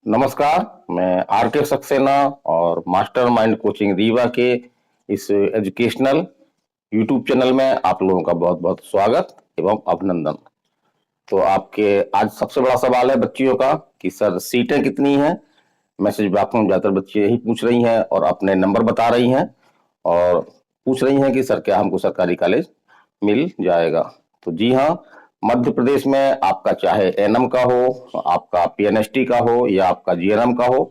नमस्कार। मैं आर के सक्सेना और मास्टर माइंड कोचिंग रीवा के इस एजुकेशनल यूट्यूब चैनल में आप लोगों का बहुत बहुत स्वागत एवं अभिनंदन। तो आपके आज सबसे बड़ा सवाल है बच्चियों का कि सर सीटें कितनी हैं। मैसेज बॉक्स में ज्यादातर बच्चे यही पूछ रही हैं और अपने नंबर बता रही हैं और पूछ रही हैं कि सर क्या हमको सरकारी कॉलेज मिल जाएगा। तो जी हाँ, मध्य प्रदेश में आपका चाहे एनएम का हो, आपका पीएनएसटी का हो या आपका जीएनएम का हो,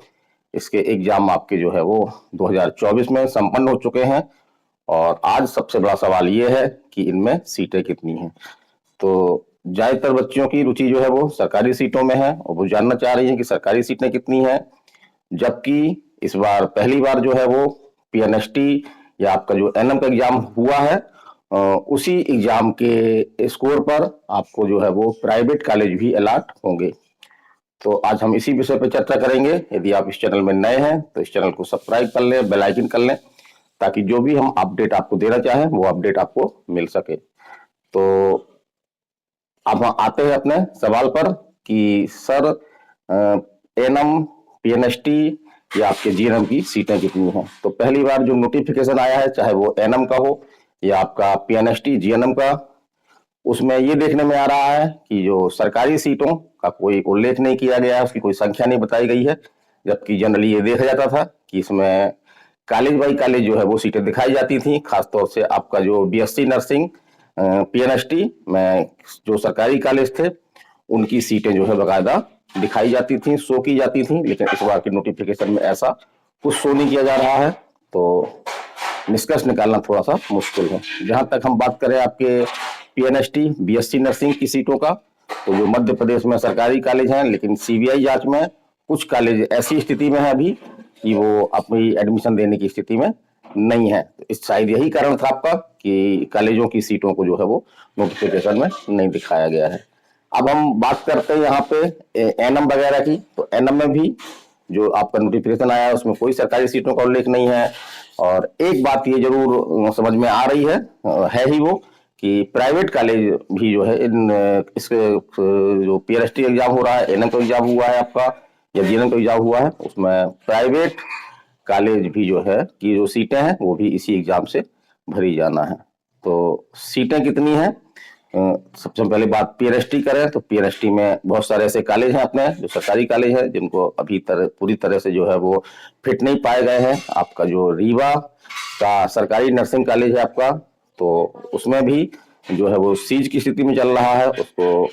इसके एग्जाम आपके जो है वो 2024 में संपन्न हो चुके हैं। और आज सबसे बड़ा सवाल ये है कि इनमें सीटें कितनी हैं। तो ज्यादातर बच्चियों की रुचि जो है वो सरकारी सीटों में है और वो जानना चाह रही है कि सरकारी सीटें कितनी हैं। जबकि इस बार पहली बार जो है वो पीएनएसटी या आपका जो एनएम का एग्जाम हुआ है, उसी एग्जाम के स्कोर पर आपको जो है वो प्राइवेट कॉलेज भी अलॉट होंगे। तो आज हम इसी विषय पर चर्चा करेंगे। यदि आप इस चैनल में नए हैं तो इस चैनल को सब्सक्राइब कर लें, बेल आइकन कर लें, ताकि जो भी हम अपडेट आपको देना चाहें वो अपडेट आपको मिल सके। तो अब हम आते हैं अपने सवाल पर कि सर एनएम, पीएनएसटी या आपके जीएनएम की सीटें कितनी हैं। तो पहली बार जो नोटिफिकेशन आया है, चाहे वो एनएम का हो या आपका पीएनएसटी जीएनएम का, उसमें ये देखने में आ रहा है कि जो सरकारी सीटों का कोई उल्लेख नहीं किया गया है, उसकी कोई संख्या नहीं बताई गई है। जबकि जनरली ये देखा जाता था कि इसमें कॉलेज बाई कॉलेज जो है वो सीटें दिखाई जाती थी। खासतौर से आपका जो बीएससी नर्सिंग, पीएनएसटी में जो सरकारी कॉलेज थे उनकी सीटें जो है बकायदा दिखाई जाती थी, शो की जाती थी। लेकिन इस बार की नोटिफिकेशन में ऐसा कुछ शो नहीं किया जा रहा है, तो निष्कर्ष निकालना थोड़ा सा मुश्किल है। जहां तक हम बात करें आपके पीएनएसटी बीएससी नर्सिंग की सीटों का, तो जो मध्य प्रदेश में सरकारी कॉलेज हैं, लेकिन सीबीआई जांच में कुछ कॉलेज ऐसी स्थिति में है अभी कि वो अपनी एडमिशन देने की स्थिति में नहीं है। तो इस शायद यही कारण था आपका कि कॉलेजों की सीटों को जो है वो नोटिफिकेशन में नहीं दिखाया गया है। अब हम बात करते हैं यहाँ पे एनएम वगैरह की। तो एनएम में भी जो आपका नोटिफिकेशन आया है उसमें कोई सरकारी सीटों का उल्लेख नहीं है। और एक बात ये जरूर समझ में आ रही है ही वो कि प्राइवेट कॉलेज भी जो है इन इसके जो पीएनएसटी एग्जाम हो रहा है, एनएम का एग्जाम हुआ है आपका या जीएनएम का एग्जाम हुआ है, उसमें प्राइवेट कॉलेज भी जो है कि जो सीटें हैं वो भी इसी एग्जाम से भरी जाना है। तो सीटें कितनी हैं, सबसे पहले बात पीएनएसटी करें तो पीएनएसटी में बहुत सारे ऐसे कॉलेज हैं अपने जो सरकारी कॉलेज हैं जिनको अभी पूरी तरह से जो है वो फिट नहीं पाए गए हैं। आपका जो रीवा का सरकारी नर्सिंग कॉलेज है आपका, तो उसमें भी जो है वो सीज की स्थिति में चल रहा है। उसको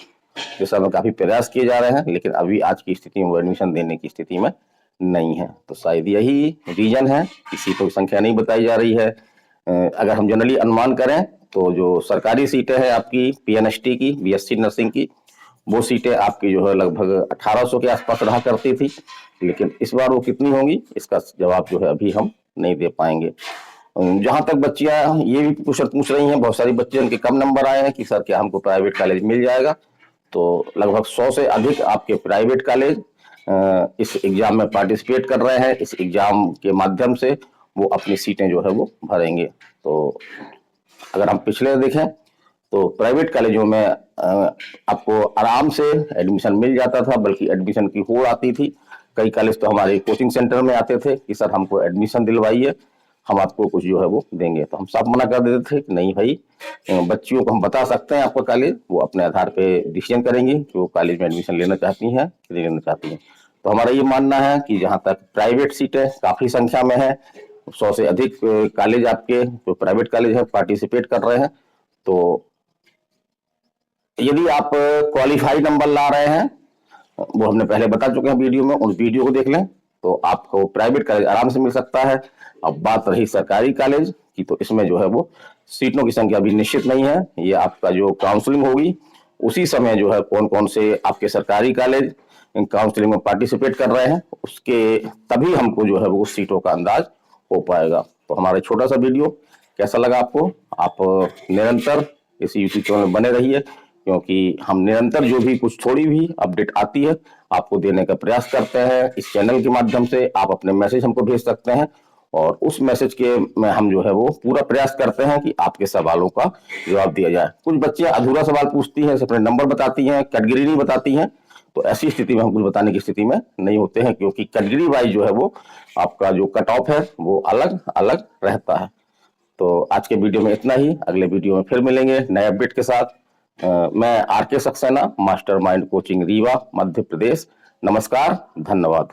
दिशा में काफी प्रयास किए जा रहे हैं, लेकिन अभी आज की स्थिति में वो एडमिशन देने की स्थिति में नहीं है। तो शायद यही रीजन है कि सीटों की संख्या नहीं बताई जा रही है। अगर हम जनरली अनुमान करें तो जो सरकारी सीटें हैं आपकी पीएनएसटी की, बीएससी नर्सिंग की, वो सीटें आपकी जो है लगभग 1800 के आसपास रहा करती थी। लेकिन इस बार वो कितनी होंगी इसका जवाब जो है अभी हम नहीं दे पाएंगे। जहां तक बच्चियां ये भी पूछ रही हैं, बहुत सारी बच्चे उनके कम नंबर आए हैं कि सर क्या हमको प्राइवेट कॉलेज मिल जाएगा। तो लगभग 100 से अधिक आपके प्राइवेट कॉलेज इस एग्जाम में पार्टिसिपेट कर रहे हैं। इस एग्जाम के माध्यम से वो अपनी सीटें जो है वो भरेंगे। तो अगर हम पिछले देखें तो प्राइवेट कॉलेजों में आपको आराम से एडमिशन मिल जाता था, बल्कि एडमिशन की होड़ आती थी। कई कॉलेज तो हमारे कोचिंग सेंटर में आते थे कि सर हमको एडमिशन दिलवाइए, हम आपको कुछ जो है वो देंगे। तो हम साफ मना कर देते थे कि नहीं भाई, बच्चियों को हम बता सकते हैं आपका कॉलेज, वो अपने आधार पे डिसीजन करेंगी कि वो कॉलेज में एडमिशन लेना चाहती हैं कि नहीं लेना चाहती हैं। तो हमारा ये मानना है कि जहां तक प्राइवेट सीटें काफी संख्या में है, 100 से अधिक कॉलेज आपके जो प्राइवेट कॉलेज है पार्टिसिपेट कर रहे हैं। तो यदि आप क्वालिफाई नंबर ला रहे हैं, वो हमने पहले बता चुके हैं वीडियो में, उस वीडियो को देख लें, तो आपको प्राइवेट कॉलेज आराम से मिल सकता है। अब बात रही सरकारी कॉलेज की, तो इसमें जो है वो सीटों की संख्या भी निश्चित नहीं है। ये आपका जो काउंसलिंग होगी उसी समय जो है कौन कौन से आपके सरकारी कॉलेज काउंसलिंग में पार्टिसिपेट कर रहे हैं, उसके तभी हमको जो है वो सीटों का अंदाज हो पाएगा। तो हमारा छोटा सा वीडियो कैसा लगा आपको, आप निरंतर इस यूट्यूब चैनल में बने रहिए, क्योंकि हम निरंतर जो भी कुछ थोड़ी भी अपडेट आती है आपको देने का प्रयास करते हैं। इस चैनल के माध्यम से आप अपने मैसेज हमको भेज सकते हैं और उस मैसेज के में हम जो है वो पूरा प्रयास करते हैं कि आपके सवालों का जवाब दिया जाए। कुछ बच्चे अधूरा सवाल पूछती हैं, अपने नंबर बताती हैं, कैटेगरी नहीं बताती हैं, तो ऐसी स्थिति में हम कुछ बताने की स्थिति में नहीं होते हैं, क्योंकि कैटेगरी वाइज जो है वो आपका जो कट ऑफ है वो अलग अलग रहता है। तो आज के वीडियो में इतना ही, अगले वीडियो में फिर मिलेंगे नए अपडेट के साथ। मैं आर के सक्सेना, मास्टरमाइंड कोचिंग रीवा, मध्य प्रदेश। नमस्कार, धन्यवाद।